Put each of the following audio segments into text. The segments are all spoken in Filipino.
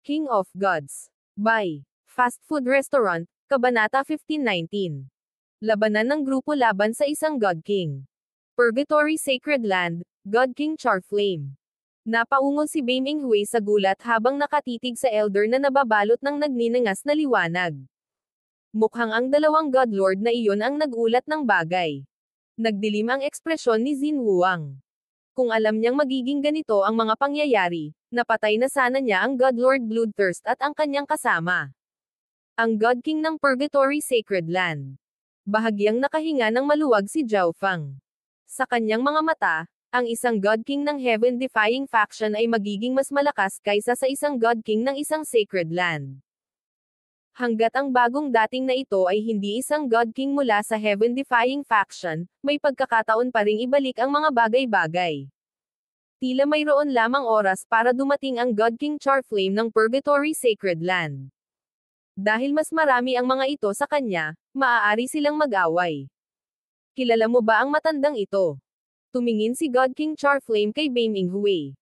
King of Gods. By Fast Food Restaurant, Kabanata 1519. Labanan ng grupo laban sa isang God King. Purgatory Sacred Land, God King Charflame. Napaungol si Baming Hui sa gulat habang nakatitig sa elder na nababalot ng nagninangas na liwanag. Mukhang ang dalawang God Lord na iyon ang nagulat ng bagay. Nagdilim ang ekspresyon ni Xin Wuang. Kung alam niyang magiging ganito ang mga pangyayari, napatay na sana niya ang God Lord Bloodthirst at ang kanyang kasama. Ang God King ng Purgatory Sacred Land. Bahagyang nakahinga ng maluwag si Zhao Feng. Sa kanyang mga mata, ang isang God King ng Heaven-defying faction ay magiging mas malakas kaysa sa isang God King ng isang Sacred Land. Hanggat ang bagong dating na ito ay hindi isang God King mula sa Heaven-defying faction, may pagkakataon pa ring ibalik ang mga bagay-bagay. Tila mayroon lamang oras para dumating ang God King Charflame ng Purgatory Sacred Land. Dahil mas marami ang mga ito sa kanya, maaari silang mag-away. Kilala mo ba ang matandang ito? Tumingin si God King Charflame kay Baming Hui.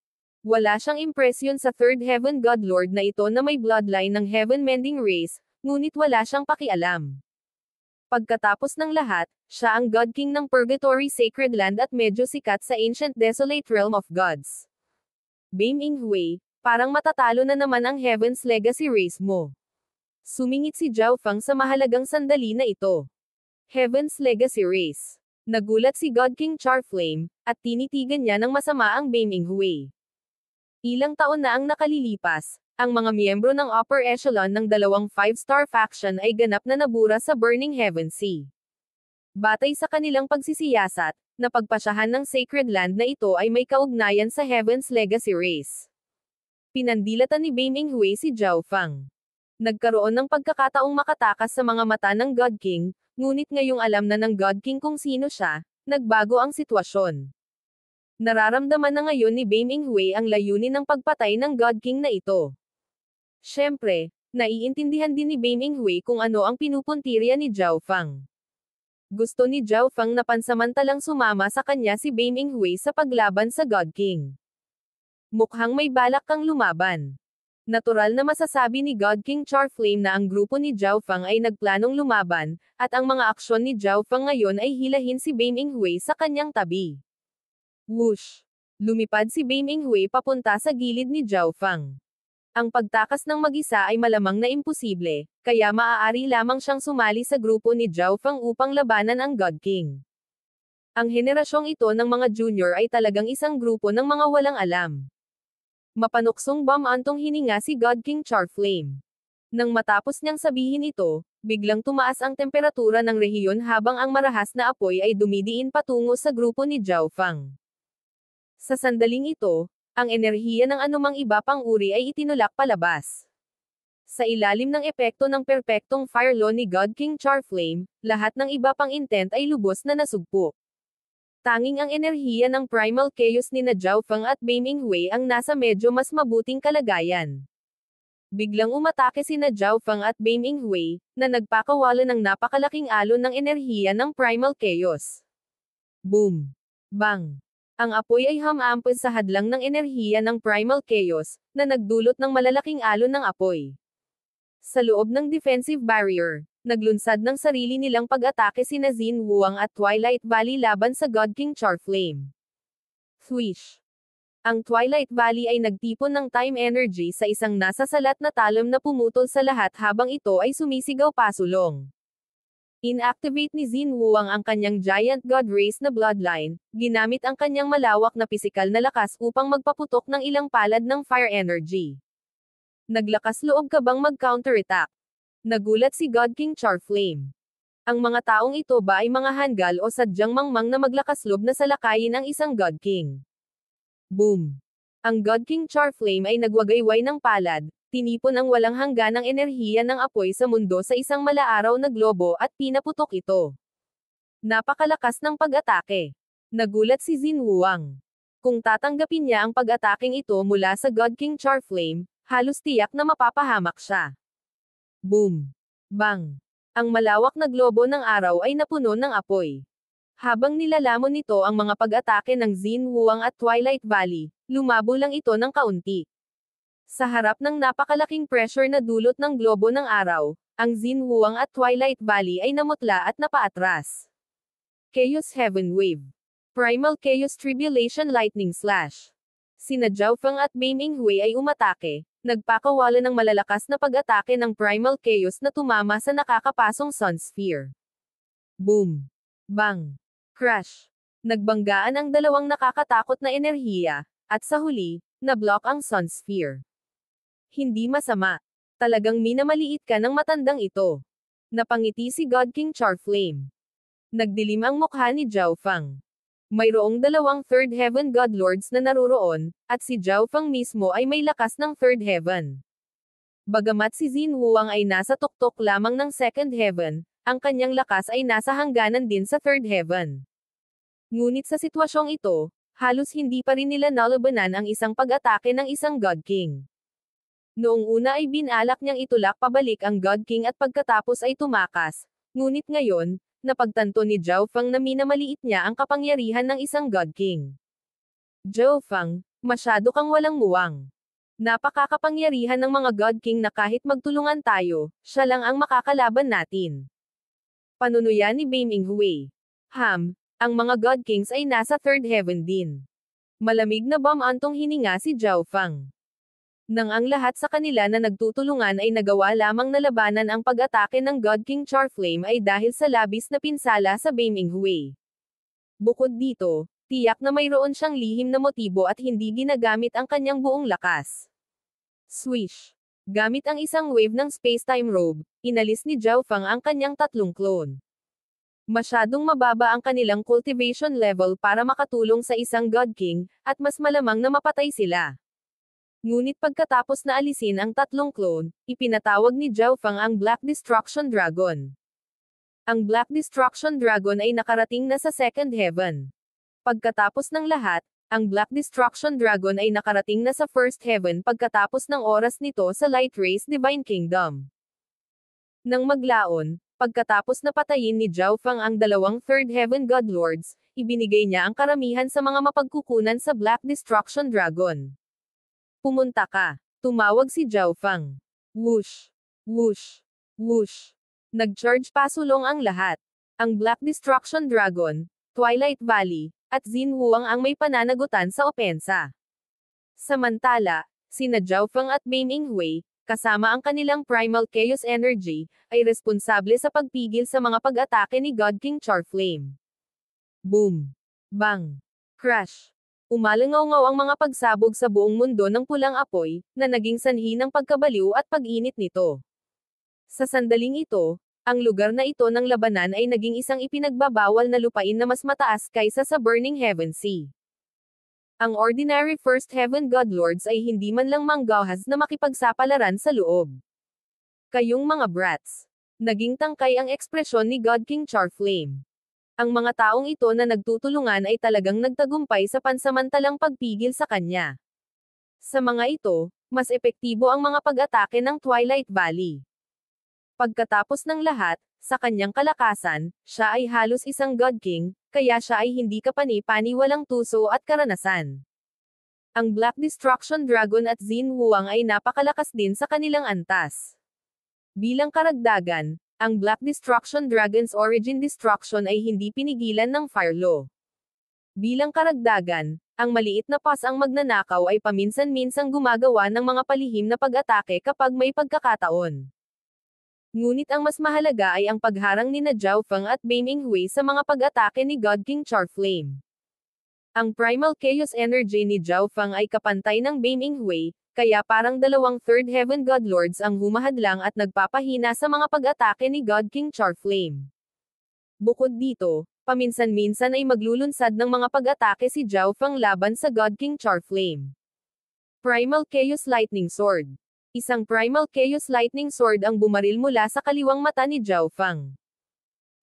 Wala siyang impresyon sa Third Heaven God Lord na ito na may bloodline ng Heaven Mending Race, ngunit wala siyang pakialam. Pagkatapos ng lahat, siya ang God King ng Purgatory Sacred Land at medyo sikat sa Ancient Desolate Realm of Gods. Baming Hui, parang matatalo na naman ang Heaven's Legacy Race mo. Sumingit si Zhao Feng sa mahalagang sandali na ito. Heaven's Legacy Race. Nagulat si God King Charflame, at tinitigan niya ng masama ang Baming Hui. Ilang taon na ang nakalilipas, ang mga miyembro ng upper echelon ng dalawang 5-star faction ay ganap na nabura sa Burning Heaven Sea. Batay sa kanilang pagsisiyasat, napagpasyahan ng Sacred Land na ito ay may kaugnayan sa Heaven's Legacy Race. Pinandilatan ni Baming Hui si Zhao Feng. Nagkaroon ng pagkakataong makatakas sa mga mata ng God King, ngunit ngayong alam na ng God King kung sino siya, nagbago ang sitwasyon. Nararamdaman na ngayon ni Baming Hui ang layunin ng pagpatay ng God King na ito. Siyempre, naiintindihan din ni Baming Hui kung ano ang pinupuntirya ni Zhao Feng. Gusto ni Zhao Feng na pansamantalang sumama sa kanya si Baming Hui sa paglaban sa God King. Mukhang may balak kang lumaban. Natural na masasabi ni God King Charflame na ang grupo ni Zhao Feng ay nagplanong lumaban, at ang mga aksyon ni Zhao Feng ngayon ay hilahin si Baming Hui sa kanyang tabi. Whoosh! Lumipad si Baming Hui papunta sa gilid ni Zhao Feng. Ang pagtakas ng mag-isa ay malamang na imposible, kaya maaari lamang siyang sumali sa grupo ni Zhao Feng upang labanan ang God King. Ang henerasyong ito ng mga junior ay talagang isang grupo ng mga walang alam. Mapanuksong antong hininga si God King Charflame. Nang matapos niyang sabihin ito, biglang tumaas ang temperatura ng rehiyon habang ang marahas na apoy ay dumidiin patungo sa grupo ni Zhao Feng. Sa sandaling ito, ang enerhiya ng anumang iba pang uri ay itinulak palabas. Sa ilalim ng epekto ng perpektong fire law ni God King Charflame, lahat ng iba pang intent ay lubos na nasugpo. Tanging ang enerhiya ng primal chaos ni na Zhao Feng at Baming Hui ang nasa medyo mas mabuting kalagayan. Biglang umatake sina Zhao Feng at Baming Hui, na nagpakawala ng napakalaking alon ng enerhiya ng primal chaos. Boom! Bang! Ang apoy ay humampas sa hadlang ng enerhiya ng primal chaos, na nagdulot ng malalaking alon ng apoy. Sa loob ng defensive barrier, naglunsad ng sarili nilang pag-atake sina Xin Wuang at Twilight Valley laban sa God King Charflame. Swish! Ang Twilight Valley ay nagtipon ng time energy sa isang nasasalat na talon na pumutol sa lahat habang ito ay sumisigaw pasulong. Inactivate ni Xin Wuang ang kanyang Giant God Race na bloodline, ginamit ang kanyang malawak na pisikal na lakas upang magpaputok ng ilang palad ng fire energy. Naglakas loob ka bang mag-counterattack? Nagulat si God King Charflame. Ang mga taong ito ba ay mga hanggal o sadyang mangmang na maglakas loob na salakayin ang isang God King? Boom! Ang God King Charflame ay nagwagayway ng palad, tinipon ang walang hangganang enerhiya ng apoy sa mundo sa isang malaaraw na globo at pinaputok ito. Napakalakas ng pag-atake. Nagulat si Xin Wuang. Kung tatanggapin niya ang pag-ataking ito mula sa God King Charflame, halos tiyak na mapapahamak siya. Boom! Bang! Ang malawak na globo ng araw ay napuno ng apoy. Habang nilalamon nito ang mga pag-atake ng Xin Wuang at Twilight Valley, lumabo lang ito ng kaunti. Sa harap ng napakalaking pressure na dulot ng globo ng araw, ang Xinhuang at Twilight Valley ay namutla at napaatras. Chaos Heaven Wave. Primal Chaos Tribulation Lightning Slash. Sina Zhao Feng at Mei Minghui ay umatake, nagpakawala ng malalakas na pag-atake ng Primal Chaos na tumama sa nakakapasong Sun Sphere. Boom! Bang! Crash! Nagbanggaan ang dalawang nakakatakot na enerhiya, at sa huli, na-block ang Sun Sphere. Hindi masama. Talagang minamaliit ka ng matandang ito. Napangiti si God King Charflame. Nagdilim ang mukha ni Zhao Feng. Mayroong dalawang Third Heaven God Lords na naruroon, at si Zhao Feng mismo ay may lakas ng Third Heaven. Bagamat si Xinhuang ay nasa tuktok lamang ng Second Heaven, ang kanyang lakas ay nasa hangganan din sa Third Heaven. Ngunit sa sitwasyong ito, halos hindi pa rin nila nalabanan ang isang pag-atake ng isang God King. Noong una ay binalak niyang itulak pabalik ang God King at pagkatapos ay tumakas, ngunit ngayon, napagtanto ni Zhao Feng na minamaliit niya ang kapangyarihan ng isang God King. Zhao Feng, masyado kang walang muwang. Napakakapangyarihan ng mga God King na kahit magtulungan tayo, siya lang ang makakalaban natin. Panunuya ni Mei Minghui. Ang mga God Kings ay nasa Third Heaven din. Malamig na bamantong hininga si Zhao Feng. Nang ang lahat sa kanila na nagtutulungan ay nagawa lamang na labanan ang pag-atake ng God King Charflame ay dahil sa labis na pinsala sa Mei Minghui. Bukod dito, tiyak na mayroon siyang lihim na motibo at hindi ginagamit ang kanyang buong lakas. Swish! Gamit ang isang wave ng space-time robe, inalis ni Zhao Feng ang kanyang tatlong clone. Masyadong mababa ang kanilang cultivation level para makatulong sa isang God King, at mas malamang na mapatay sila. Ngunit pagkatapos na alisin ang tatlong clone, ipinatawag ni Zhao Feng ang Black Destruction Dragon. Ang Black Destruction Dragon ay nakarating na sa Second Heaven. Pagkatapos ng lahat, ang Black Destruction Dragon ay nakarating na sa First Heaven pagkatapos ng oras nito sa Light Race Divine Kingdom. Nang maglaon, pagkatapos na patayin ni Zhao Feng ang dalawang Third Heaven God Lords, ibinigay niya ang karamihan sa mga mapagkukunan sa Black Destruction Dragon. Pumunta ka. Tumawag si Zhao Feng. Whoosh! Whoosh! Whoosh! Nag-charge pasulong ang lahat. Ang Black Destruction Dragon, Twilight Valley, at Xinhuang ang may pananagutan sa opensa. Samantala, sina Zhao Feng at Mei Minghui, kasama ang kanilang Primal Chaos Energy, ay responsable sa pagpigil sa mga pag-atake ni God King Charflame. Boom! Bang! Crash! Umalangaw-ngaw ang mga pagsabog sa buong mundo ng pulang apoy, na naging sanhi ng pagkabaliw at pag-init nito. Sa sandaling ito, ang lugar na ito ng labanan ay naging isang ipinagbabawal na lupain na mas mataas kaysa sa Burning Heaven Sea. Ang ordinary First Heaven God Lords ay hindi man lang manggahas na makipagsapalaran sa loob. Kayong mga brats. Naging tangkay ang ekspresyon ni God King Charflame. Ang mga taong ito na nagtutulungan ay talagang nagtagumpay sa pansamantalang pagpigil sa kanya. Sa mga ito, mas epektibo ang mga pag-atake ng Twilight Valley. Pagkatapos ng lahat, sa kanyang kalakasan, siya ay halos isang God King, kaya siya ay hindi kapani-pani walang tuso at karanasan. Ang Black Destruction Dragon at Xinhuang ay napakalakas din sa kanilang antas. Bilang karagdagan, ang Black Destruction Dragon's origin destruction ay hindi pinigilan ng Fire Law. Bilang karagdagan, ang maliit na pas ang magnanakaw ay paminsan-minsang gumagawa ng mga palihim na pag-atake kapag may pagkakataon. Ngunit ang mas mahalaga ay ang pagharang ni Zhao Feng at Mei Minghui sa mga pag-atake ni God King Charflame. Ang Primal Chaos Energy ni Zhao Feng ay kapantay ng Mei Minghui, kaya parang dalawang Third Heaven God Lords ang humahadlang at nagpapahina sa mga pag-atake ni God King Charflame. Bukod dito, paminsan-minsan ay maglulunsad ng mga pag-atake si Zhao Feng laban sa God King Charflame. Primal Chaos Lightning Sword. Isang Primal Chaos Lightning Sword ang bumaril mula sa kaliwang mata ni Zhao Feng.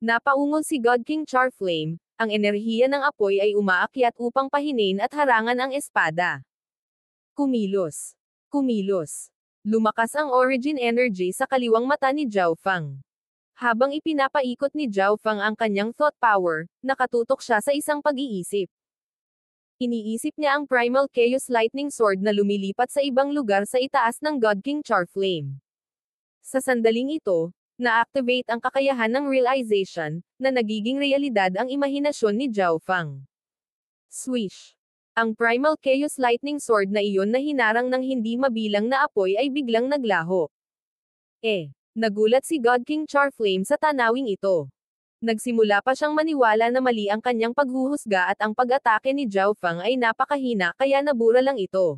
Napaungol si God King Charflame, ang enerhiya ng apoy ay umaakyat upang pahinin at harangan ang espada. Kumilos. Kumilos. Lumakas ang origin energy sa kaliwang mata ni Zhao Feng. Habang ipinapaikot ni Zhao Feng ang kanyang thought power, nakatutok siya sa isang pag-iisip. Iniisip niya ang Primal Chaos Lightning Sword na lumilipat sa ibang lugar sa itaas ng God King Charflame. Sa sandaling ito, na-activate ang kakayahan ng realization, na nagiging realidad ang imahinasyon ni Zhao Fang. Swish! Ang Primal Chaos Lightning Sword na iyon na hinarang ng hindi mabilang na apoy ay biglang naglaho. Nagulat si God King Charflame sa tanawing ito. Nagsimula pa siyang maniwala na mali ang kanyang paghuhusga at ang pag-atake ni Zhao Fang ay napakahina kaya nabura lang ito.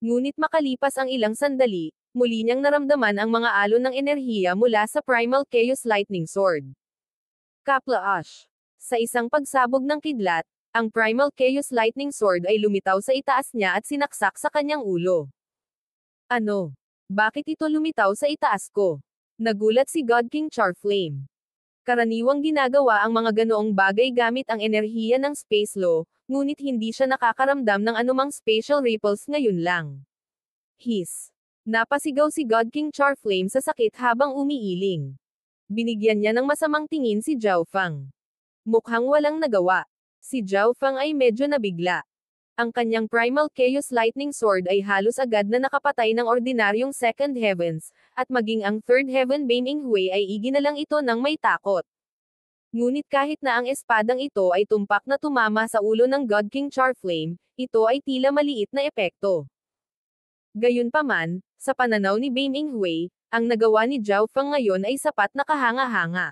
Ngunit makalipas ang ilang sandali, muli niyang naramdaman ang mga alon ng enerhiya mula sa Primal Chaos Lightning Sword. Kaplaash! Sa isang pagsabog ng kidlat, ang Primal Chaos Lightning Sword ay lumitaw sa itaas niya at sinaksak sa kanyang ulo. Ano? Bakit ito lumitaw sa itaas ko? Nagulat si God King Charflame. Karaniwang ginagawa ang mga ganoong bagay gamit ang enerhiya ng space law, ngunit hindi siya nakakaramdam ng anumang spatial ripples ngayon lang. Napasigaw si God King Charflame sa sakit habang umiiling. Binigyan niya ng masamang tingin si Zhao Fang. Mukhang walang nagawa. Si Zhao Fang ay medyo nabigla. Ang kanyang Primal Chaos Lightning Sword ay halos agad na nakapatay ng ordinaryong Second Heavens, at maging ang Third Heaven Beaming Hui ay iginalang ito ng may takot. Ngunit kahit na ang espadang ito ay tumpak na tumama sa ulo ng God King Charflame, ito ay tila maliit na epekto. Gayunpaman, sa pananaw ni Beaming Hui, ang nagawa ni Zhao Fang ngayon ay sapat na kahanga-hanga.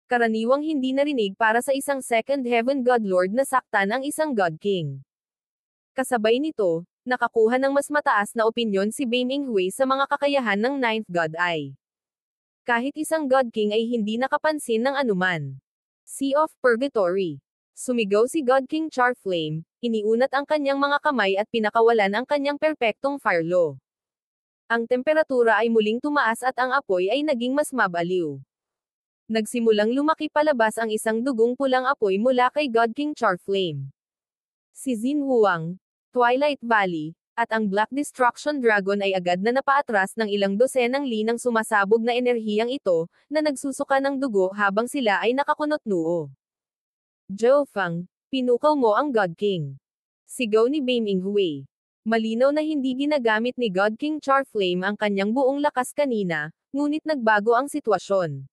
Karaniwang hindi narinig para sa isang Second Heaven God Lord na saktan ang isang God King. Kasabay nito, nakakuha ng mas mataas na opinyon si Beaming Hui sa mga kakayahan ng Ninth God Eye. Kahit isang God King ay hindi nakapansin ng anuman. Sea of Purgatory. Sumigaw si God King Charflame, iniunat ang kanyang mga kamay at pinakawalan ang kanyang perpektong fire law. Ang temperatura ay muling tumaas at ang apoy ay naging mas mabaliw. Nagsimulang lumaki palabas ang isang dugong pulang apoy mula kay God King Charflame. Si Xin Huang, Twilight Valley, at ang Black Destruction Dragon ay agad na napaatras ng ilang dosenang linang sumasabog na enerhiyang ito, na nagsusuka ng dugo habang sila ay nakakunot-noo. Zhao Fang, pinukaw mo ang God King. Sigaw ni Beaming Hui. Malinaw na hindi ginagamit ni God King Charflame ang kanyang buong lakas kanina, ngunit nagbago ang sitwasyon.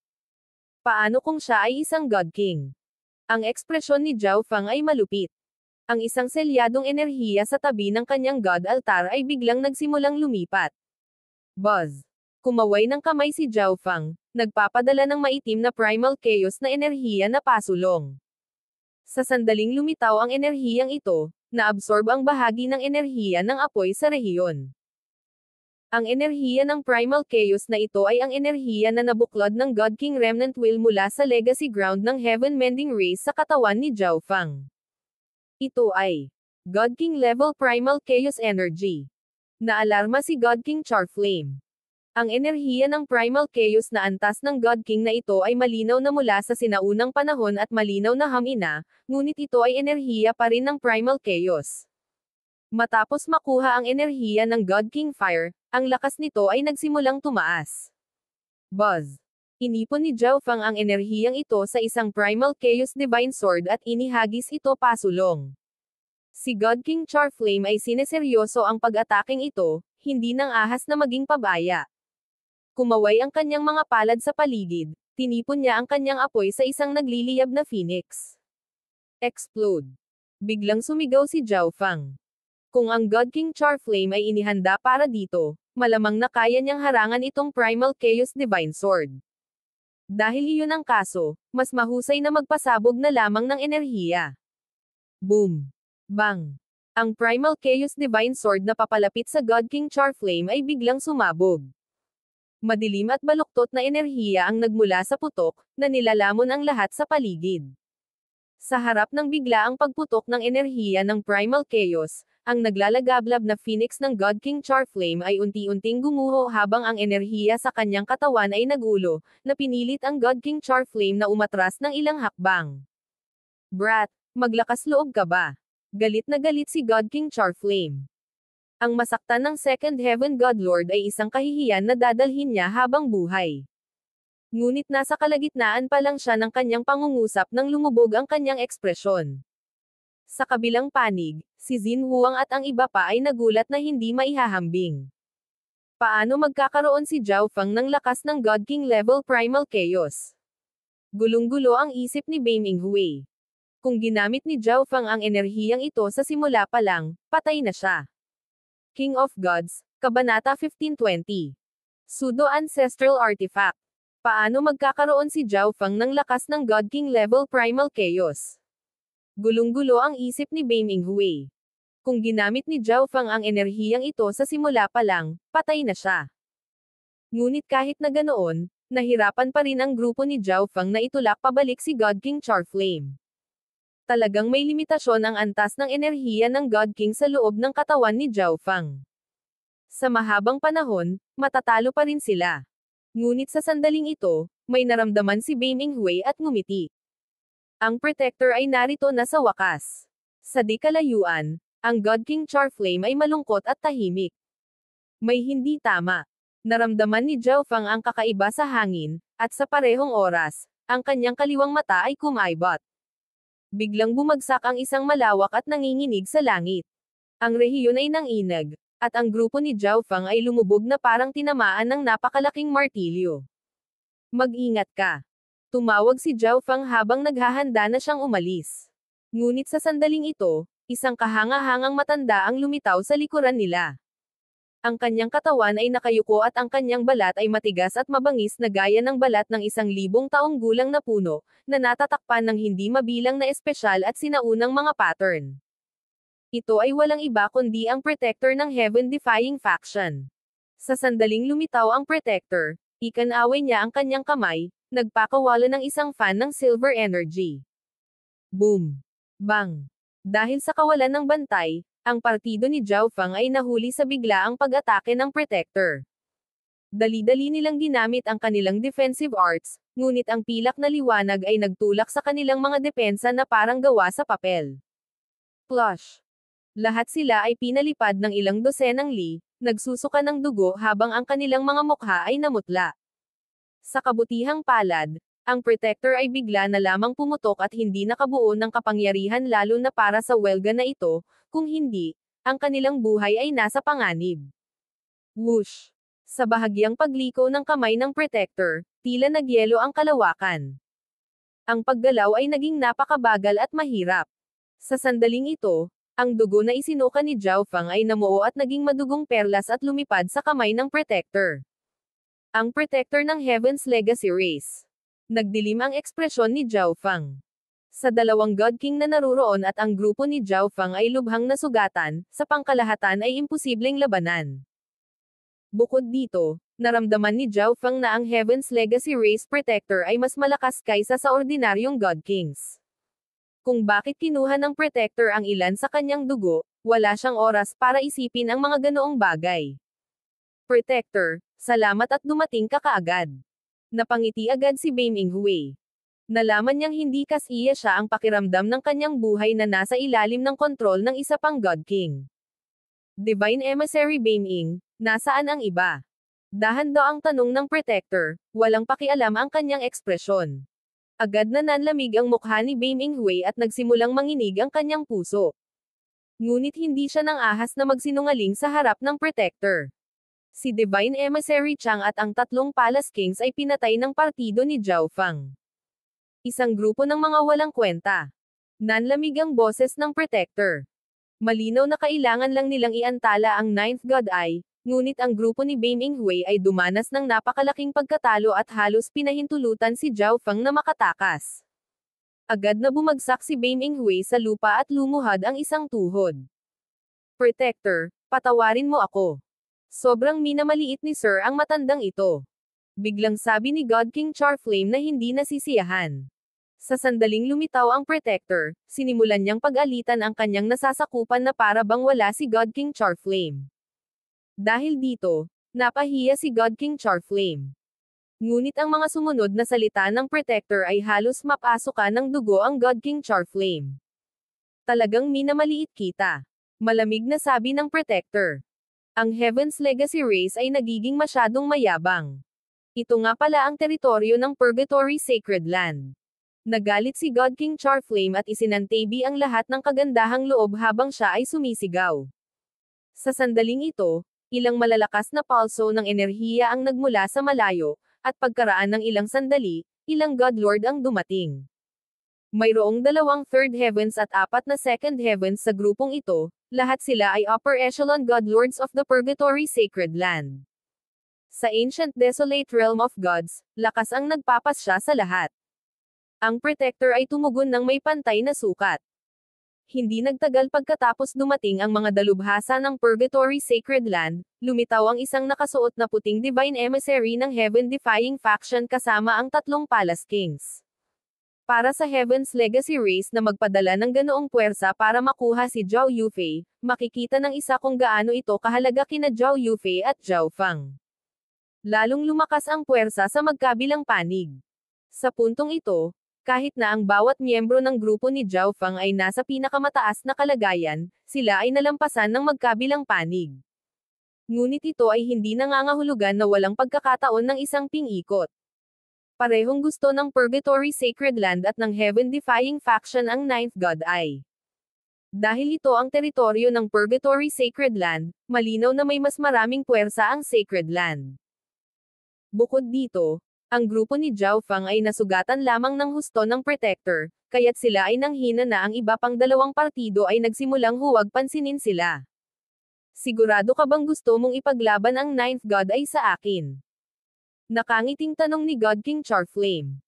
Paano kung siya ay isang God King? Ang ekspresyon ni Zhao Fang ay malupit. Ang isang selyadong enerhiya sa tabi ng kanyang God Altar ay biglang nagsimulang lumipat. Buzz! Kumaway ng kamay si Zhao Fang, nagpapadala ng maitim na Primal Chaos na enerhiya na pasulong. Sa sandaling lumitaw ang enerhiyang ito, naabsorb ang bahagi ng enerhiya ng apoy sa rehiyon. Ang enerhiya ng Primal Chaos na ito ay ang enerhiya na nabuklod ng God King Remnant Will mula sa legacy ground ng Heaven Mending Rays sa katawan ni Zhao Fang. Ito ay God King level Primal Chaos Energy. Naalarma si God King Charflame. Ang enerhiya ng Primal Chaos na antas ng God King na ito ay malinaw na mula sa sinaunang panahon at malinaw na hamina, ngunit ito ay enerhiya pa rin ng Primal Chaos. Matapos makuha ang enerhiya ng God King Fire, ang lakas nito ay nagsimulang tumaas. Buzz! Inipon ni Zhao Fang ang enerhiyang ito sa isang Primal Chaos Divine Sword at inihagis ito pasulong. Si God King Charflame ay sineseryoso ang pag-ataking ito, hindi nang ahas na maging pabaya. Kumaway ang kanyang mga palad sa paligid, tinipon niya ang kanyang apoy sa isang nagliliyab na phoenix. Explode! Biglang sumigaw si Zhao Fang. Kung ang God King Charflame ay inihanda para dito, malamang na kaya niyang harangan itong Primal Chaos Divine Sword. Dahil iyon ang kaso, mas mahusay na magpasabog na lamang ng enerhiya. Boom! Bang! Ang Primal Chaos Divine Sword na papalapit sa God King Charflame ay biglang sumabog. Madilim at baluktot na enerhiya ang nagmula sa putok, na nilalamon ang lahat sa paligid. Sa harap ng biglaang pagputok ng enerhiya ng Primal Chaos, ang naglalagablab na phoenix ng God King Charflame ay unti-unting gumuho habang ang enerhiya sa kanyang katawan ay nagulo, na pinilit ang God King Charflame na umatras ng ilang hakbang. Brat, maglakas loob ka ba? Galit na galit si God King Charflame. Ang masaktan ng Second Heaven God Lord ay isang kahihiyan na dadalhin niya habang buhay. Ngunit nasa kalagitnaan pa lang siya ng kanyang pangungusap nang lumubog ang kanyang ekspresyon. Sa kabilang panig, si Xin Huang at ang iba pa ay nagulat na hindi maihahambing. Paano magkakaroon si Zhao Feng ng lakas ng God King level Primal Chaos? Gulong-gulo ang isip ni Baming Hui. Kung ginamit ni Zhao Feng ang enerhiyang ito sa simula pa lang, patay na siya. King of Gods, Kabanata 1520. Pseudo-Ancestral Artifact. Paano magkakaroon si Zhao Feng ng lakas ng God King level Primal Chaos? Gulong-gulo ang isip ni Baming Hui. Kung ginamit ni Zhao Feng ang enerhiyang ito sa simula pa lang, patay na siya. Ngunit kahit na ganoon, nahirapan pa rin ang grupo ni Zhao Feng na itulak pabalik si God King Charflame. Talagang may limitasyon ang antas ng enerhiya ng God King sa loob ng katawan ni Zhao Feng. Sa mahabang panahon, matatalo pa rin sila. Ngunit sa sandaling ito, may naramdaman si Baming Hui at ngumiti. Ang Protector ay narito na sa wakas. Sa di kalayuan, ang God King Charflame ay malungkot at tahimik. May hindi tama. Naramdaman ni Zhao Feng ang kakaiba sa hangin, at sa parehong oras, ang kanyang kaliwang mata ay kumaibot. Biglang bumagsak ang isang malawak at nanginginig sa langit. Ang rehiyon ay nanginag, at ang grupo ni Zhao Feng ay lumubog na parang tinamaan ng napakalaking martilyo. Mag-ingat ka. Tumawag si Zhao Feng habang naghahanda na siyang umalis. Ngunit sa sandaling ito, isang kahanga-hangang matanda ang lumitaw sa likuran nila. Ang kanyang katawan ay nakayuko at ang kanyang balat ay matigas at mabangis na gaya ng balat ng 1,000 taong gulang na puno, na natatakpan ng hindi mabilang na espesyal at sinaunang mga pattern. Ito ay walang iba kundi ang Protector ng Heaven-defying faction. Sa sandaling lumitaw ang Protector, ikanaway niya ang kanyang kamay, nagpakawala ng isang fan ng silver energy. Boom! Bang! Dahil sa kawalan ng bantay, ang partido ni Zhao Feng ay nahuli sa biglaang pag-atake ng Protector. Dali-dali nilang ginamit ang kanilang defensive arts, ngunit ang pilak na liwanag ay nagtulak sa kanilang mga depensa na parang gawa sa papel. Plush! Lahat sila ay pinalipad ng ilang dosenang li, nagsusuka ng dugo habang ang kanilang mga mukha ay namutla. Sa kabutihang palad, ang Protector ay bigla na lamang pumutok at hindi nakabuo ng kapangyarihan lalo na para sa welga na ito, kung hindi, ang kanilang buhay ay nasa panganib. Whoosh! Sa bahagyang pagliko ng kamay ng Protector, tila nagyelo ang kalawakan. Ang paggalaw ay naging napakabagal at mahirap. Sa sandaling ito, ang dugo na isinuka ni Zhao Feng ay namuo at naging madugong perlas at lumipad sa kamay ng Protector. Ang Protector ng Heaven's Legacy Race. Nagdilim ang ekspresyon ni Zhao Feng. Sa dalawang God King na naruroon at ang grupo ni Zhao Feng ay lubhang nasugatan, sa pangkalahatan ay imposibleng labanan. Bukod dito, naramdaman ni Zhao Feng na ang Heaven's Legacy Race Protector ay mas malakas kaysa sa ordinaryong God Kings. Kung bakit kinuha ng Protector ang ilan sa kanyang dugo, wala siyang oras para isipin ang mga ganoong bagay. Protector, salamat at dumating ka kaagad. Napangiti agad si Baming Hui. Nalaman niyang hindi kasiya siya ang pakiramdam ng kanyang buhay na nasa ilalim ng kontrol ng isa pang God King. Divine Emissary Baming, nasaan ang iba? Dahan daw ang tanong ng Protector, walang pakialam ang kanyang ekspresyon. Agad na nanlamig ang mukha ni Baming Hui at nagsimulang manginig ang kanyang puso. Ngunit hindi siya nang ahas na magsinungaling sa harap ng Protector. Si Divine Emissary Chang at ang 3 Palace Kings ay pinatay ng partido ni Zhao Feng. Isang grupo ng mga walang kwenta. Nanlamig ang boses ng Protector. Malinaw na kailangan lang nilang iantala ang 9th God Eye, ngunit ang grupo ni Baming Hui ay dumanas ng napakalaking pagkatalo at halos pinahintulutan si Zhao Feng na makatakas. Agad na bumagsak si Baming Hui sa lupa at lumuhad ang isang tuhod. Protector, patawarin mo ako. Sobrang minamaliit ni Sir ang matandang ito. Biglang sabi ni God King Charflame na hindi nasisiyahan. Sa sandaling lumitaw ang Protector, sinimulan niyang pag-alitan ang kanyang nasasakupan na para bang wala si God King Charflame. Dahil dito, napahiya si God King Charflame. Ngunit ang mga sumunod na salita ng Protector ay halos mapasukan ng dugo ang God King Charflame. Talagang minamaliit kita. Malamig na sabi ng Protector. Ang Heaven's Legacy Race ay nagiging masyadong mayabang. Ito nga pala ang teritoryo ng Purgatory Sacred Land. Nagalit si God King Charflame at isinantabi ang lahat ng kagandahang loob habang siya ay sumisigaw. Sa sandaling ito, ilang malalakas na pulso ng enerhiya ang nagmula sa malayo, at pagkaraan ng ilang sandali, ilang Godlord ang dumating. Mayroong 2 third heavens at 4 na second heavens sa grupong ito, lahat sila ay upper echelon Godlords of the Purgatory Sacred Land. Sa Ancient Desolate Realm of Gods, lakas ang nagpapasya sa lahat. Ang Protector ay tumugon ng may pantay na sukat. Hindi nagtagal pagkatapos dumating ang mga dalubhasa ng Purgatory Sacred Land, lumitaw ang isang nakasuot na puting Divine Emissary ng Heaven-defying faction kasama ang 3 Palace Kings. Para sa Heaven's Legacy Race na magpadala ng ganoong puwersa para makuha si Zhao Yufei, makikita ng isa kung gaano ito kahalaga kina Zhao Yufei at Zhao Feng. Lalong lumakas ang puwersa sa magkabilang panig. Sa puntong ito, kahit na ang bawat miyembro ng grupo ni Zhao Feng ay nasa pinakamataas na kalagayan, sila ay nalampasan ng magkabilang panig. Ngunit ito ay hindi nangangahulugan na walang pagkakataon ng isang ping-ikot. Parehong gusto ng Purgatory Sacred Land at ng Heaven-defying faction ang Ninth God Eye. Dahil ito ang teritoryo ng Purgatory Sacred Land, malinaw na may mas maraming puwersa ang Sacred Land. Bukod dito, ang grupo ni Zhao Feng ay nasugatan lamang ng husto ng Protector, kaya't sila ay nanghina na ang iba pang 2 partido ay nagsimulang huwag pansinin sila. Sigurado ka bang gusto mong ipaglaban ang Ninth God Eye sa akin? Nakangiting tanong ni God King Charflame.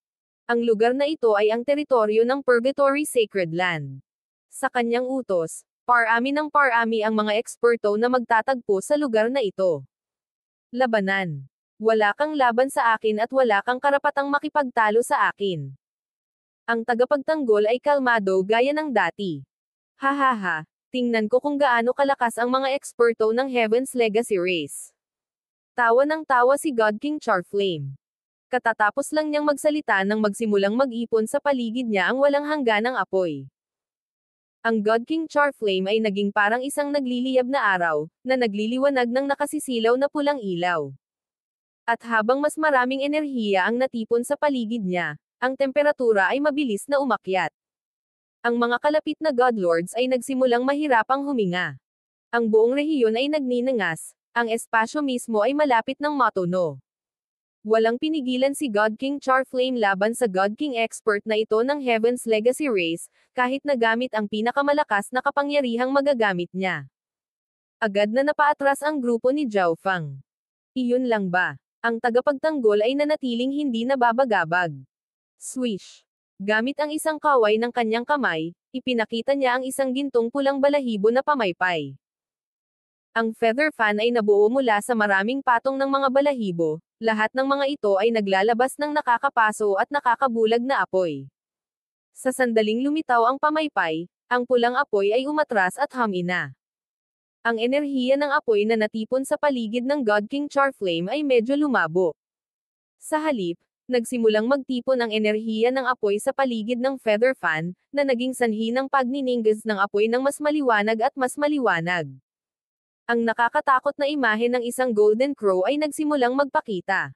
Ang lugar na ito ay ang teritoryo ng Purgatory Sacred Land. Sa kanyang utos, parami ng parami ang mga eksperto na magtatagpo sa lugar na ito. Labanan. Wala kang laban sa akin at wala kang karapatang makipagtalo sa akin. Ang tagapagtanggol ay kalmado gaya ng dati. Hahaha, tingnan ko kung gaano kalakas ang mga eksperto ng Heaven's Legacy Race. Tawa ng tawa si God King Charflame. Katatapos lang niyang magsalita nang magsimulang mag-ipon sa paligid niya ang walang hangganang apoy. Ang God King Charflame ay naging parang isang nagliliyab na araw, na nagliliwanag ng nakasisilaw na pulang ilaw. At habang mas maraming enerhiya ang natipon sa paligid niya, ang temperatura ay mabilis na umakyat. Ang mga kalapit na Godlords ay nagsimulang mahirapang huminga. Ang buong rehiyon ay nagninangas. Ang espasyo mismo ay malapit ng matuno. Walang pinigilan si God King Charflame laban sa God King expert na ito ng Heaven's Legacy Race, kahit na gamit ang pinakamalakas na kapangyarihang magagamit niya. Agad na napaatras ang grupo ni Zhao Feng. Iyon lang ba? Ang tagapagtanggol ay nanatiling hindi nababagabag. Swish! Gamit ang isang kaway ng kanyang kamay, ipinakita niya ang isang gintong pulang balahibo na pamaypay. Ang feather fan ay nabuo mula sa maraming patong ng mga balahibo, lahat ng mga ito ay naglalabas ng nakakapaso at nakakabulag na apoy. Sa sandaling lumitaw ang pamaypay, ang pulang apoy ay umatras at humina. Ang enerhiya ng apoy na natipon sa paligid ng God King Charflame ay medyo lumabo. Sa halip, nagsimulang magtipon ang enerhiya ng apoy sa paligid ng feather fan, na naging sanhi ng pagnininggas ng apoy ng mas maliwanag at mas maliwanag. Ang nakakatakot na imahe ng isang Golden Crow ay nagsimulang magpakita.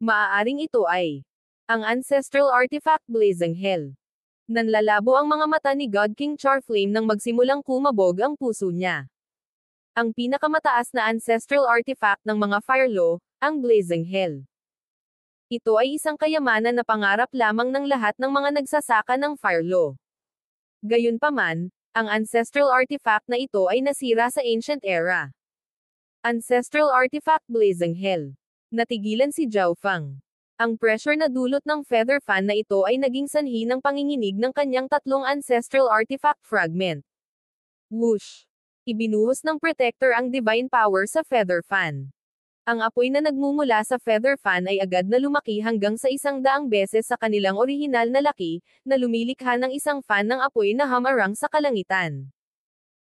Maaaring ito ay ang Ancestral Artifact Blazing Hell. Nanlalabo ang mga mata ni God King Charflame nang magsimulang kumabog ang puso niya. Ang pinakamataas na Ancestral Artifact ng mga Firelaw, ang Blazing Hell. Ito ay isang kayamanan na pangarap lamang ng lahat ng mga nagsasaka ng Firelaw. Gayunpaman, ang Ancestral Artifact na ito ay nasira sa Ancient Era. Ancestral Artifact Blazing Hell. Natigilan si Zhao Feng. Ang pressure na dulot ng feather fan na ito ay naging sanhi ng panginginig ng kanyang 3 Ancestral Artifact Fragment. Whoosh! Ibinuhos ng Protector ang divine power sa feather fan. Ang apoy na nagmumula sa feather fan ay agad na lumaki hanggang sa 100 beses sa kanilang orihinal na laki, na lumilikha ng isang fan ng apoy na hamarang sa kalangitan.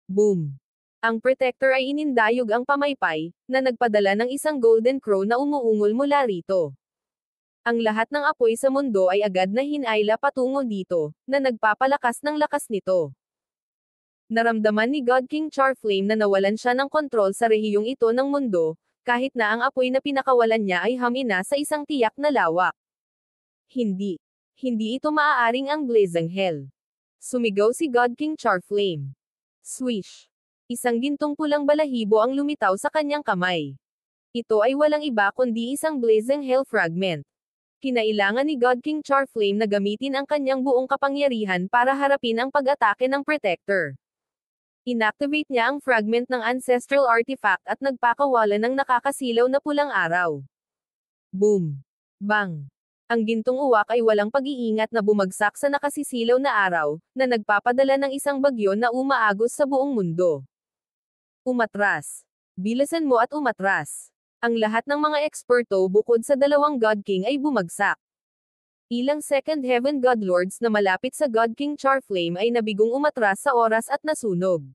Boom! Ang Protector ay inindayog ang pamaypay, na nagpadala ng isang Golden Crow na umuungol mula rito. Ang lahat ng apoy sa mundo ay agad na hinayla patungo dito, na nagpapalakas ng lakas nito. Naramdaman ni God King Charflame na nawalan siya ng kontrol sa rehiyong ito ng mundo, kahit na ang apoy na pinakawalan niya ay humina sa isang tiyak na lawak. Hindi. hindi ito maaaring ang Blazing Hell. Sumigaw si God King Charflame. Swish! Isang gintong pulang balahibo ang lumitaw sa kanyang kamay. Ito ay walang iba kundi isang Blazing Hell fragment. Kinailangan ni God King Charflame na gamitin ang kanyang buong kapangyarihan para harapin ang pag-atake ng Protector. Inactivate niya ang fragment ng Ancestral Artifact at nagpakawala ng nakakasilaw na pulang araw. Boom! Bang! Ang gintong uwak ay walang pag-iingat na bumagsak sa nakasisilaw na araw, na nagpapadala ng isang bagyo na umaagos sa buong mundo. Umatras. Bilisan mo at umatras. Ang lahat ng mga eksperto bukod sa dalawang God King ay bumagsak. Ilang Second Heaven God Lords na malapit sa God King Charflame ay nabigong umatras sa oras at nasunog.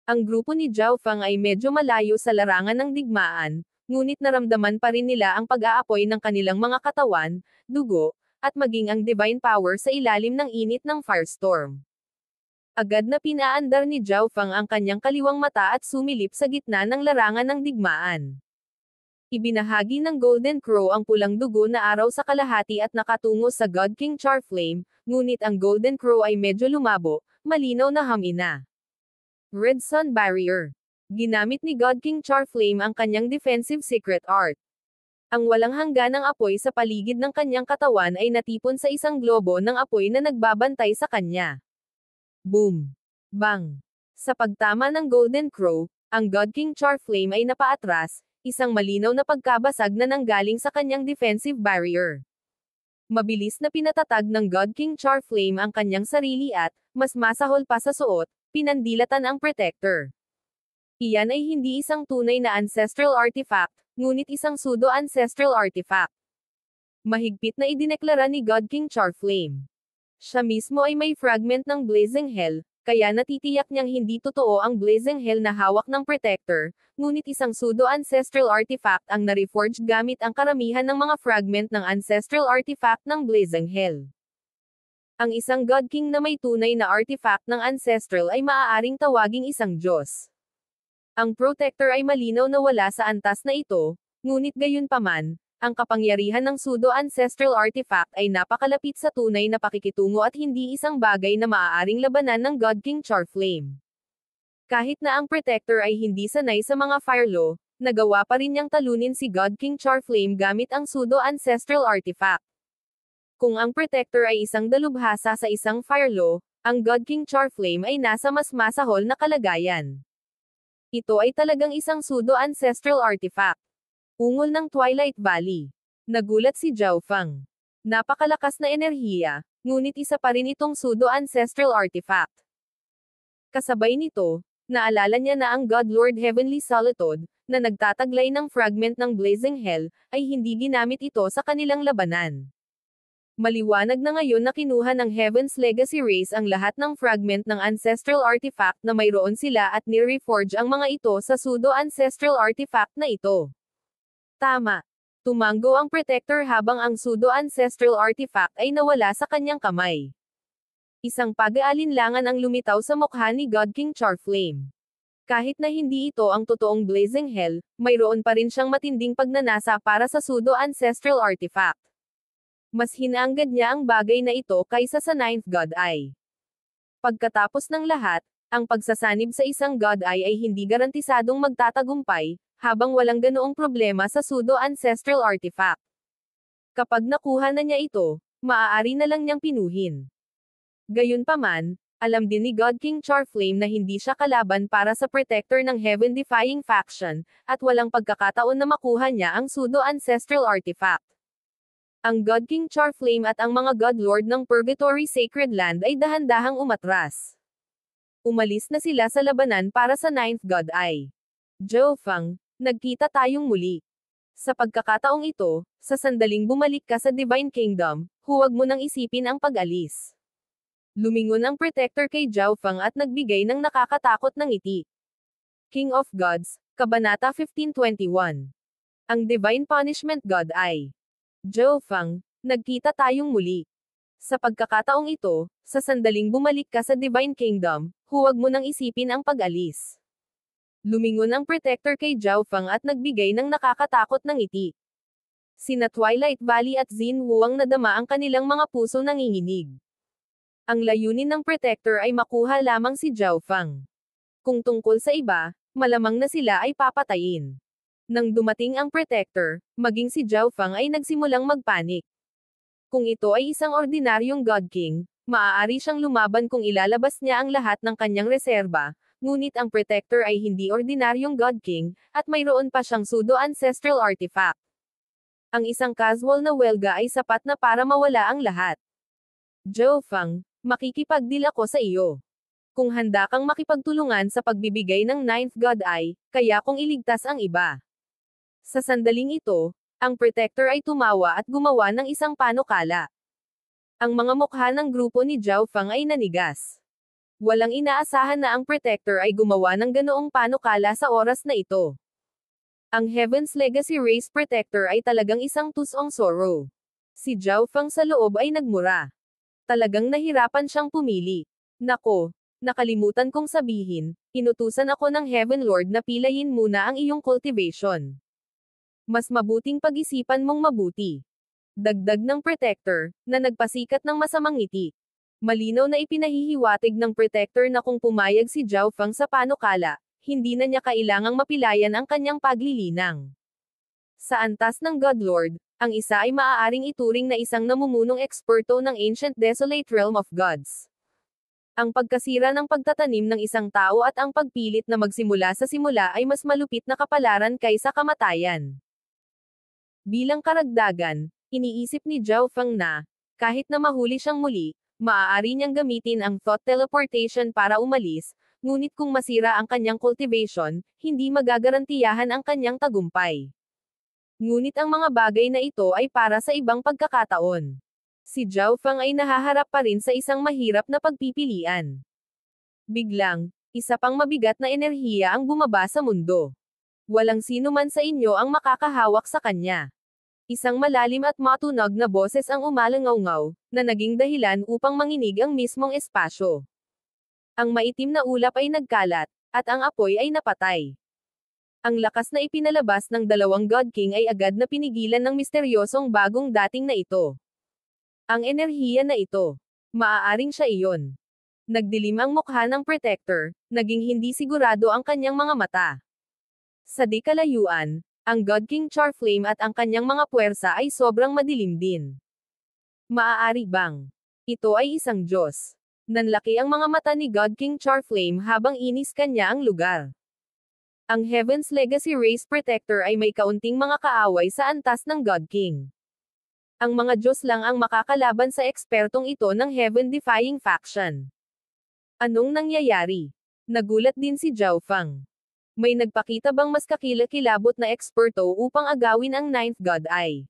Ang grupo ni Zhao Fang ay medyo malayo sa larangan ng digmaan, ngunit naramdaman pa rin nila ang pag-aapoy ng kanilang mga katawan, dugo, at maging ang divine power sa ilalim ng init ng firestorm. Agad na pinaandar ni Zhao Fang ang kanyang kaliwang mata at sumilip sa gitna ng larangan ng digmaan. Ibinahagi ng Golden Crow ang pulang dugo na araw sa kalahati at nakatungo sa God King Charflame, ngunit ang Golden Crow ay medyo lumabo, malinaw na hamina. Red Sun Barrier. Ginamit ni God King Charflame ang kanyang defensive secret art. Ang walang hangganang apoy sa paligid ng kanyang katawan ay natipon sa isang globo ng apoy na nagbabantay sa kanya. Boom! Bang! Sa pagtama ng Golden Crow, ang God King Charflame ay napaatras, isang malinaw na pagkabasag na nanggaling sa kanyang defensive barrier. Mabilis na pinatatag ng God King Charflame ang kanyang sarili at, mas masahol pa sa suot, pinandilatan ang Protector. Iyan ay hindi isang tunay na ancestral artifact, ngunit isang pseudo-ancestral artifact. Mahigpit na idineklara ni God King Charflame. Siya mismo ay may fragment ng Blazing Hell, kaya natitiyak niyang hindi totoo ang Blazing Hell na hawak ng Protector, ngunit isang pseudo-ancestral artifact ang na-reforged gamit ang karamihan ng mga fragment ng ancestral artifact ng Blazing Hell. Ang isang God King na may tunay na artifact ng ancestral ay maaaring tawaging isang Diyos. Ang Protector ay malinaw na wala sa antas na ito, ngunit gayunpaman, ang kapangyarihan ng pseudo-ancestral artifact ay napakalapit sa tunay na pakikitungo at hindi isang bagay na maaaring labanan ng God King Charflame. Kahit na ang Protector ay hindi sanay sa mga fire law, nagawa pa rin niyang talunin si God King Charflame gamit ang pseudo-ancestral artifact. Kung ang Protector ay isang dalubhasa sa isang fire law, ang God King Charflame ay nasa mas masahol na kalagayan. Ito ay talagang isang pseudo-ancestral artifact. Ungol ng Twilight Valley. Nagulat si Zhao Fang. Napakalakas na enerhiya, ngunit isa pa rin itong pseudo-ancestral artifact. Kasabay nito, naalala niya na ang God Lord Heavenly Solitude, na nagtataglay ng fragment ng Blazing Hell, ay hindi ginamit ito sa kanilang labanan. Maliwanag na ngayon na kinuha ng Heaven's Legacy Race ang lahat ng fragment ng ancestral artifact na mayroon sila at ni-reforge ang mga ito sa pseudo-ancestral artifact na ito. Tama. Tumanggo ang Protector habang ang pseudo-ancestral artifact ay nawala sa kanyang kamay. Isang pag-aalinlangan ang lumitaw sa mukha ni God King Charflame. Kahit na hindi ito ang totoong Blazing Hell, mayroon pa rin siyang matinding pagnanasa para sa pseudo-ancestral artifact. Mas hinaanggad niya ang bagay na ito kaysa sa Ninth God Eye. Pagkatapos ng lahat, ang pagsasanib sa isang God Eye ay hindi garantisadong magtatagumpay, habang walang ganoong problema sa pseudo-ancestral artifact. Kapag nakuha na niya ito, maaari na lang niyang pinuhin. Gayunpaman, alam din ni God King Charflame na hindi siya kalaban para sa Protector ng Heaven-defying faction, at walang pagkakataon na makuha niya ang pseudo-ancestral artifact. Ang God King Charflame at ang mga God Lord ng Purgatory Sacred Land ay dahan-dahang umatras. Umalis na sila sa labanan para sa Ninth God Eye. Zhao Fang, nagkita tayong muli. Sa pagkakataong ito, sa sandaling bumalik ka sa Divine Kingdom, huwag mo nang isipin ang pag-alis. Lumingon ang Protector kay Zhao Fang at nagbigay ng nakakatakot na ngiti. King of Gods, Kabanata 1521. Ang Divine Punishment God Eye. Zhao Fang, nagkita tayong muli. Sa pagkakataong ito, sa sandaling bumalik ka sa Divine Kingdom, huwag mo nang isipin ang pag-alis. Lumingon ang Protector kay Zhao Fang at nagbigay ng nakakatakot na ngiti. Sina Twilight Valley at Xinwu ang nadama ang kanilang mga puso nanginginig. Ang layunin ng Protector ay makuha lamang si Zhao Feng. Kung tungkol sa iba, malamang na sila ay papatayin. Nang dumating ang Protector, maging si Zhao Feng ay nagsimulang magpanik. Kung ito ay isang ordinaryong God King, maaari siyang lumaban kung ilalabas niya ang lahat ng kanyang reserba, ngunit ang Protector ay hindi ordinaryong God King, at mayroon pa siyang pseudo-ancestral artifact. Ang isang casual na welga ay sapat na para mawala ang lahat. Zhao Feng, makikipagdeal ako sa iyo. Kung handa kang makipagtulungan sa pagbibigay ng Ninth God Eye, kaya kung iligtas ang iba. Sa sandaling ito, ang Protector ay tumawa at gumawa ng isang panukala. Ang mga mukha ng grupo ni Zhao Feng ay nanigas. Walang inaasahan na ang Protector ay gumawa ng ganoong panukala sa oras na ito. Ang Heaven's Legacy Race Protector ay talagang isang tusong sorrow. Si Zhao Feng sa loob ay nagmura. Talagang nahirapan siyang pumili. Nako, nakalimutan kong sabihin, inutusan ako ng Heaven Lord na pilayin muna ang iyong cultivation. Mas mabuting pag-isipan mong mabuti. Dagdag ng Protector, na nagpasikat ng masamang ngiti. Malinaw na ipinahihiwatig ng Protector na kung pumayag si Zhao Feng sa panukala, hindi na niya kailangang mapilayan ang kanyang paglilinang. Sa antas ng God Lord, ang isa ay maaaring ituring na isang namumunong eksperto ng Ancient Desolate Realm of Gods. Ang pagkasira ng pagtatanim ng isang tao at ang pagpilit na magsimula sa simula ay mas malupit na kapalaran kaysa kamatayan. Bilang karagdagan, iniisip ni Zhao Feng na, kahit na mahuli siyang muli, maaari niyang gamitin ang thought teleportation para umalis, ngunit kung masira ang kanyang cultivation, hindi magagarantiyahan ang kanyang tagumpay. Ngunit ang mga bagay na ito ay para sa ibang pagkakataon. Si Zhao Feng ay nahaharap pa rin sa isang mahirap na pagpipilian. Biglang, isa pang mabigat na enerhiya ang bumaba sa mundo. Walang sino man sa inyo ang makakahawak sa kanya. Isang malalim at matunog na boses ang umalangaw-ngaw, na naging dahilan upang manginig ang mismong espasyo. Ang maitim na ulap ay nagkalat, at ang apoy ay napatay. Ang lakas na ipinalabas ng dalawang God King ay agad na pinigilan ng misteryosong bagong dating na ito. Ang enerhiya na ito, maaaring siya iyon. Nagdilim ang mukha ng Protector, naging hindi sigurado ang kanyang mga mata. Sa di kalayuan, ang God King Charflame at ang kanyang mga puwersa ay sobrang madilim din. Maaari bang ito ay isang Diyos? Nanlaki ang mga mata ni God King Charflame habang inis kanya ang lugar. Ang Heaven's Legacy Race Protector ay may kaunting mga kaaway sa antas ng God King. Ang mga Diyos lang ang makakalaban sa ekspertong ito ng Heaven-defying faction. Anong nangyayari? Nagulat din si Zhao Feng. May nagpakita bang mas kakilakilabot na eksperto upang agawin ang Ninth God Eye?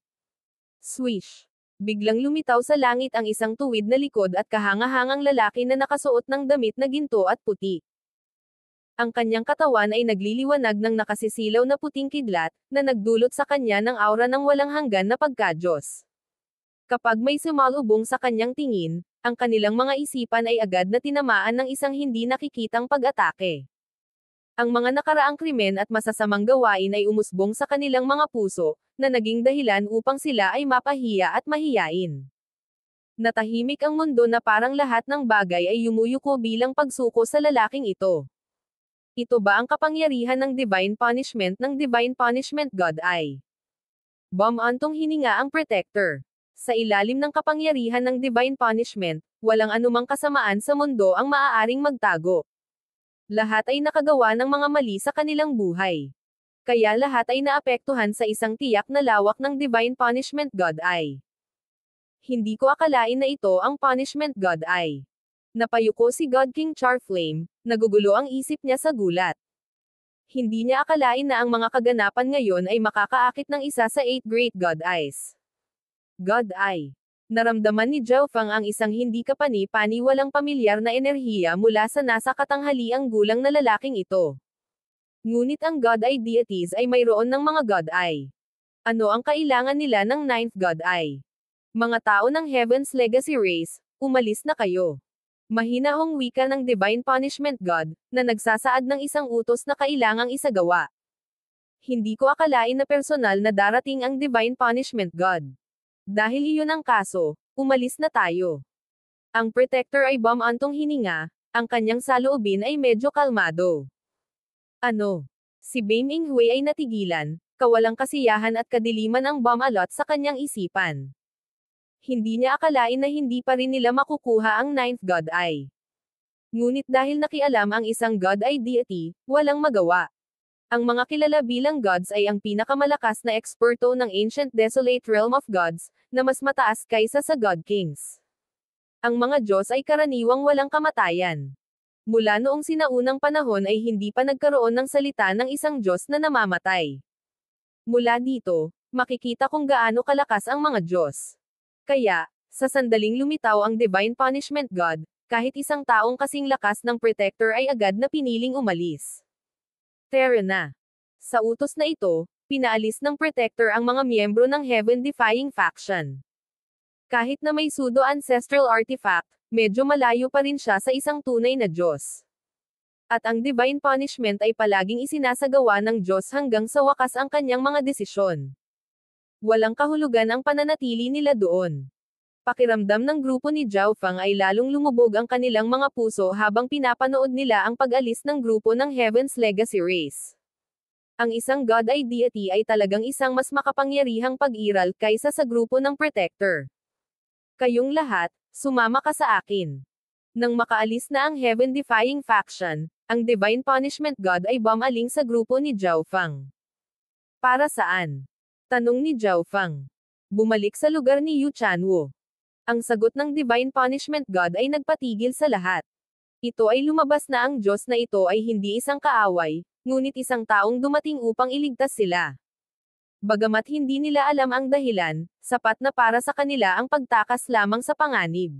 Swish! Biglang lumitaw sa langit ang isang tuwid na likod at kahangahangang lalaki na nakasuot ng damit na ginto at puti. Ang kanyang katawan ay nagliliwanag ng nakasisilaw na puting kidlat, na nagdulot sa kanya ng aura ng walang hanggan na pagkadyos. Kapag may sumalubong sa kanyang tingin, ang kanilang mga isipan ay agad na tinamaan ng isang hindi nakikitang pag-atake. Ang mga nakaraang krimen at masasamang gawain ay umusbong sa kanilang mga puso, na naging dahilan upang sila ay mapahiya at mahiyain. Natahimik ang mundo na parang lahat ng bagay ay yumuyuko bilang pagsuko sa lalaking ito. Ito ba ang kapangyarihan ng Divine Punishment God Eye? Bumantong hininga ang Protector. Sa ilalim ng kapangyarihan ng Divine Punishment, walang anumang kasamaan sa mundo ang maaaring magtago. Lahat ay nakagawa ng mga mali sa kanilang buhay. Kaya lahat ay naapektuhan sa isang tiyak na lawak ng Divine Punishment God Eye. Hindi ko akalain na ito ang Punishment God Eye. Napayuko si God King Charflame, nagugulo ang isip niya sa gulat. Hindi niya akalain na ang mga kaganapan ngayon ay makakaakit ng isa sa 8 Great God Eyes. God Eye. Naramdaman ni Zhao Feng ang isang hindi kapani-paniwalang pamilyar na enerhiya mula sa nasa katanghaliang gulang na lalaking ito. Ngunit ang God Eye deities ay mayroon ng mga God Eye. Ano ang kailangan nila ng Ninth God Eye? Mga tao ng Heaven's Legacy Race, umalis na kayo. Mahinahong wika ng Divine Punishment God, na nagsasaad ng isang utos na kailangang isagawa. Hindi ko akalain na personal na darating ang Divine Punishment God. Dahil iyon ang kaso, umalis na tayo. Ang Protector ay bumantong hininga, ang kanyang saloobin ay medyo kalmado. Ano? Si Bame Inghui ay natigilan, kawalang kasiyahan at kadiliman ang bumalot sa kanyang isipan. Hindi niya akalain na hindi pa rin nila makukuha ang Ninth God Eye. Ngunit dahil nakialam ang isang God Eye deity, walang magawa. Ang mga kilala bilang gods ay ang pinakamalakas na eksperto ng Ancient Desolate Realm of Gods, na mas mataas kaysa sa God Kings. Ang mga Diyos ay karaniwang walang kamatayan. Mula noong sinaunang panahon ay hindi pa nagkaroon ng salita ng isang Diyos na namamatay. Mula dito, makikita kung gaano kalakas ang mga Diyos. Kaya, sa sandaling lumitaw ang Divine Punishment God, kahit isang taong kasing lakas ng Protector ay agad na piniling umalis. Tara na. Sa utos na ito, pinaalis ng Protector ang mga miyembro ng Heaven-defying faction. Kahit na may pseudo-ancestral artifact, medyo malayo pa rin siya sa isang tunay na Diyos. At ang Divine Punishment ay palaging isinasagawa ng Diyos hanggang sa wakas ang kanyang mga desisyon. Walang kahulugan ang pananatili nila doon. Pakiramdam ng grupo ni Zhao Fang ay lalong lumubog ang kanilang mga puso habang pinapanood nila ang pag-alis ng grupo ng Heaven's Legacy Race. Ang isang God Eye deity ay talagang isang mas makapangyarihang pag-iral kaysa sa grupo ng Protector. Kayong lahat, sumama ka sa akin. Nang makaalis na ang Heaven-defying faction, ang Divine Punishment God ay bumaling sa grupo ni Zhao Fang. Para saan? Tanong ni Zhao Fang. Bumalik sa lugar ni Yu Chanwo. Ang sagot ng Divine Punishment God ay nagpatigil sa lahat. Ito ay lumabas na ang Diyos na ito ay hindi isang kaaway, ngunit isang taong dumating upang iligtas sila. Bagamat hindi nila alam ang dahilan, sapat na para sa kanila ang pagtakas lamang sa panganib.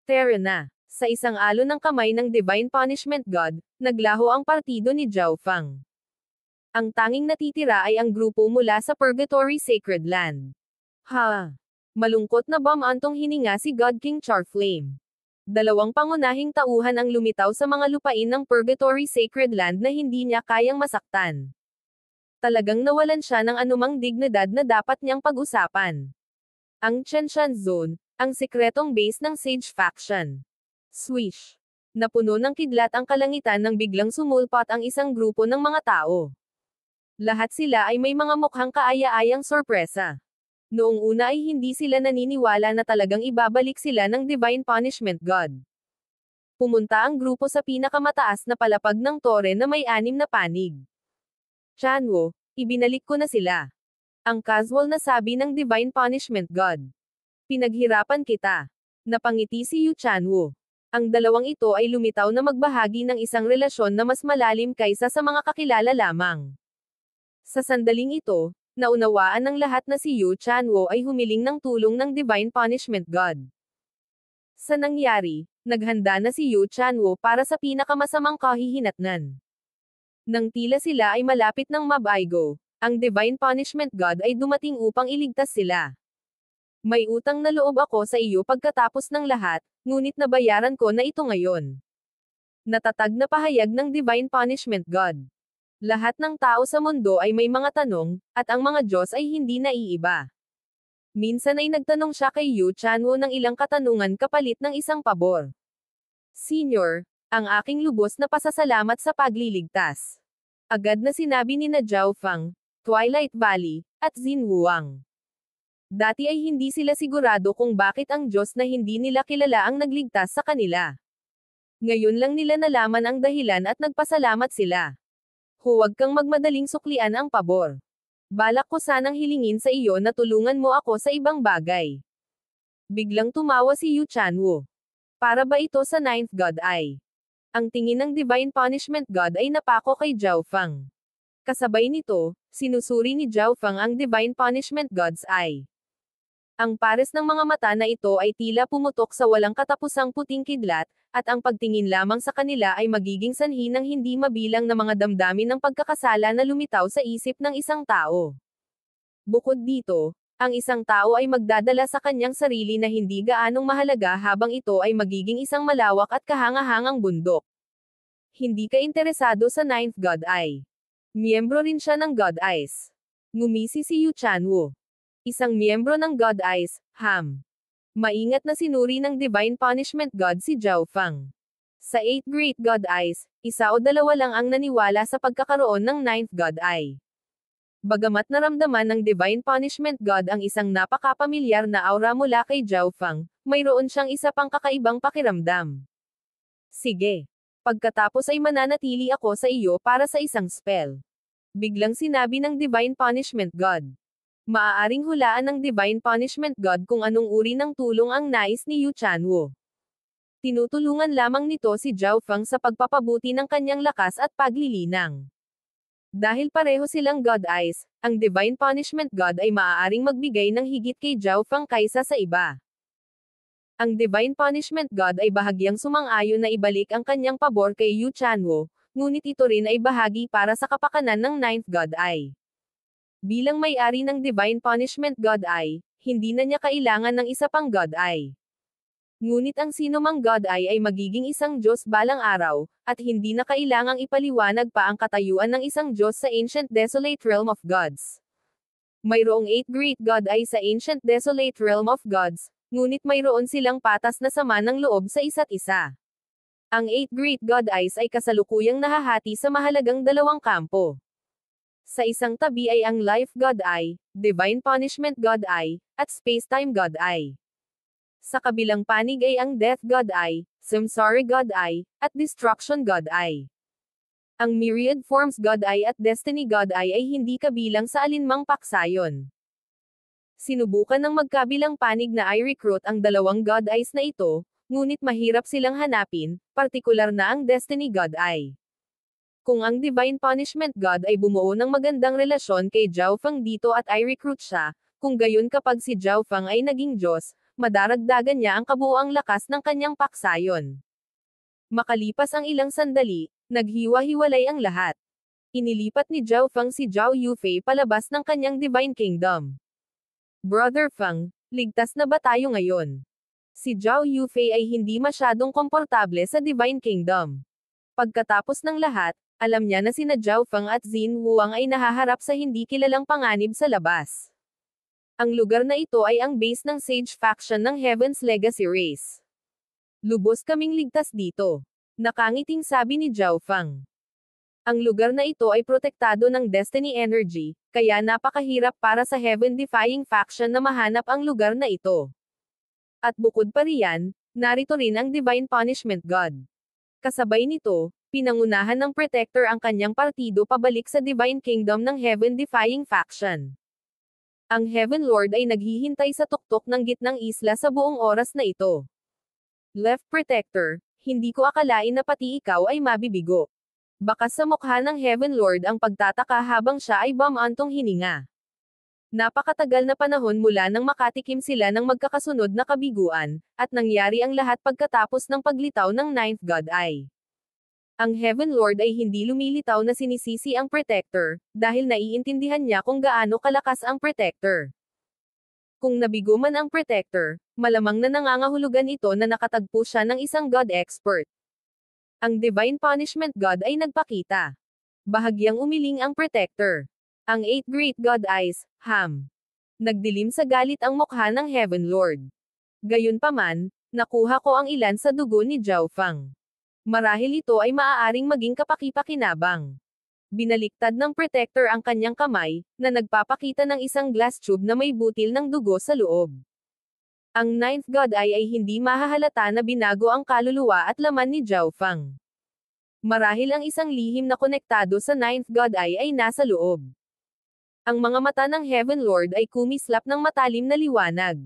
Tara na. Sa isang alon ng kamay ng Divine Punishment God, naglaho ang partido ni Zhao Fang. Ang tanging natitira ay ang grupo mula sa Purgatory Sacred Land. Ha! Malungkot na bumantong hininga si God King Charflame. Dalawang pangunahing tauhan ang lumitaw sa mga lupain ng Purgatory Sacred Land na hindi niya kayang masaktan. Talagang nawalan siya ng anumang dignidad na dapat niyang pag-usapan. Ang Chenshan Zone, ang sikretong base ng Sage Faction. Swish! Napuno ng kidlat ang kalangitan nang biglang sumulpot ang isang grupo ng mga tao. Lahat sila ay may mga mukhang kaaya-ayang sorpresa. Noong una ay hindi sila naniniwala na talagang ibabalik sila ng Divine Punishment God. Pumunta ang grupo sa pinakamataas na palapag ng tore na may 6 na panig. Chanwo, ibinalik ko na sila. Ang casual na sabi ng Divine Punishment God. Pinaghirapan kita. Napangiti si Yu Chanwo. Ang dalawang ito ay lumitaw na magbahagi ng isang relasyon na mas malalim kaysa sa mga kakilala lamang. Sa sandaling ito, naunawaan ng lahat na si Yu Chanwo ay humiling ng tulong ng Divine Punishment God. Sa nangyari, naghanda na si Yu Chanwo para sa pinakamasamang kahihinatnan. Nang tila sila ay malapit ng mabaigo, ang Divine Punishment God ay dumating upang iligtas sila. May utang na loob ako sa iyo pagkatapos ng lahat, ngunit nabayaran ko na ito ngayon. Natatag na pahayag ng Divine Punishment God. Lahat ng tao sa mundo ay may mga tanong, at ang mga Diyos ay hindi naiiba. Minsan ay nagtanong siya kay Yu Chanwo ng ilang katanungan kapalit ng isang pabor. Senior, ang aking lubos na pasasalamat sa pagliligtas. Agad na sinabi ni na Zhao Fang, Twilight Valley, at Xin Wuang. Dati ay hindi sila sigurado kung bakit ang Diyos na hindi nila kilala ang nagligtas sa kanila. Ngayon lang nila nalaman ang dahilan at nagpasalamat sila. Huwag kang magmadaling suklian ang pabor. Balak ko sanang hilingin sa iyo na tulungan mo ako sa ibang bagay. Biglang tumawa si Yu Chanwo. Para ba ito sa Ninth God Eye? Ang tingin ng Divine Punishment God ay napako kay Zhao Fang. Kasabay nito, sinusuri ni Zhao Fang ang Divine Punishment God's Eye. Ang pares ng mga mata na ito ay tila pumutok sa walang katapusang puting kidlat, at ang pagtingin lamang sa kanila ay magiging sanhi ng hindi mabilang na mga damdamin ng pagkakasala na lumitaw sa isip ng isang tao. Bukod dito, ang isang tao ay magdadala sa kanyang sarili na hindi gaanong mahalaga habang ito ay magiging isang malawak at kahangahangang bundok. Hindi ka interesado sa Ninth God Eye. Miyembro rin siya ng God Eyes. Ngumisi si Yu Chanwoo. Isang miyembro ng God Eyes, Ham. Maingat na sinuri ng Divine Punishment God si Zhao Feng. Sa 8 Great God Eyes, isa o dalawa lang ang naniwala sa pagkakaroon ng 9th God Eye. Bagamat naramdaman ng Divine Punishment God ang isang napakapamilyar na aura mula kay Zhao Feng, mayroon siyang isa pang kakaibang pakiramdam. Sige. Pagkatapos ay mananatili ako sa iyo para sa isang spell. Biglang sinabi ng Divine Punishment God. Maaaring hulaan ng Divine Punishment God kung anong uri ng tulong ang nais ni Yu Chanwoo. Tinutulungan lamang nito si Zhao Feng sa pagpapabuti ng kanyang lakas at paglilinang. Dahil pareho silang God Eyes, ang Divine Punishment God ay maaaring magbigay ng higit kay Zhao Feng kaysa sa iba. Ang Divine Punishment God ay bahagyang sumang-ayon na ibalik ang kanyang pabor kay Yu Chanwoo, ngunit ito rin ay bahagi para sa kapakanan ng 9th God Eye. Bilang may-ari ng Divine Punishment God Eye, hindi na niya kailangan ng isa pang God Eye. Ngunit ang sinumang God Eye ay magiging isang Diyos balang araw, at hindi na kailangang ipaliwanag pa ang katayuan ng isang Diyos sa Ancient Desolate Realm of Gods. Mayroong 8 Great God Eye sa Ancient Desolate Realm of Gods, ngunit mayroon silang patas na sama ng loob sa isa't isa. Ang 8 Great God Eyes ay kasalukuyang nahahati sa mahalagang dalawang kampo. Sa isang tabi ay ang Life God Eye, Divine Punishment God Eye, at Space-Time God Eye. Sa kabilang panig ay ang Death God Eye, Samsara God Eye, at Destruction God Eye. Ang Myriad Forms God Eye at Destiny God Eye ay hindi kabilang sa alinmang paksayon. Sinubukan ng magkabilang panig na i-recruit ang dalawang God Eyes na ito, ngunit mahirap silang hanapin, partikular na ang Destiny God Eye. Kung ang Divine Punishment God ay bumuo ng magandang relasyon kay Zhao Feng dito at i-recruit siya, kung gayon kapag si Zhao Feng ay naging Diyos, madaragdagan niya ang kabuuang lakas ng kanyang paksayon. Makalipas ang ilang sandali, naghiwa-hiwalay ang lahat. Inilipat ni Zhao Feng si Zhao Yufei palabas ng kanyang Divine Kingdom. Brother Feng, ligtas na ba tayo ngayon? Si Zhao Yufei ay hindi masyadong komportable sa Divine Kingdom. Pagkatapos ng lahat, alam niya na sina Zhao Feng at Xin Wuang ay nahaharap sa hindi kilalang panganib sa labas. Ang lugar na ito ay ang base ng Sage faction ng Heaven's Legacy race. Lubos kaming ligtas dito. Nakangiting sabi ni Zhao Feng. Ang lugar na ito ay protektado ng Destiny Energy, kaya napakahirap para sa Heaven-defying faction na mahanap ang lugar na ito. At bukod pa riyan, narito rin ang Divine Punishment God. Kasabay nito, pinangunahan ng Protector ang kanyang partido pabalik sa Divine Kingdom ng Heaven-defying faction. Ang Heaven Lord ay naghihintay sa tuktok ng gitnang isla sa buong oras na ito. Left Protector, hindi ko akalain na pati ikaw ay mabibigo. Bakas sa mukha ng Heaven Lord ang pagtataka habang siya ay bumantong hininga. Napakatagal na panahon mula nang makatikim sila ng magkakasunod na kabiguan, at nangyari ang lahat pagkatapos ng paglitaw ng 9th God Eye. Ang Heaven Lord ay hindi lumilitaw na sinisisi ang Protector, dahil naiintindihan niya kung gaano kalakas ang Protector. Kung nabigo man ang Protector, malamang na nangangahulugan ito na nakatagpo siya ng isang God Expert. Ang Divine Punishment God ay nagpakita. Bahagyang umiling ang Protector. Ang 8 Great God Eyes, Ham. Nagdilim sa galit ang mukha ng Heaven Lord. Gayunpaman, nakuha ko ang ilan sa dugo ni Zhao Feng. Marahil ito ay maaaring maging kapaki-pakinabang. Binaliktad ng Protector ang kanyang kamay, na nagpapakita ng isang glass tube na may butil ng dugo sa loob. Ang 9th God Eye ay hindi mahahalata na binago ang kaluluwa at laman ni Zhao Feng. Marahil ang isang lihim na konektado sa 9th God Eye ay nasa loob. Ang mga mata ng Heaven Lord ay kumislap ng matalim na liwanag.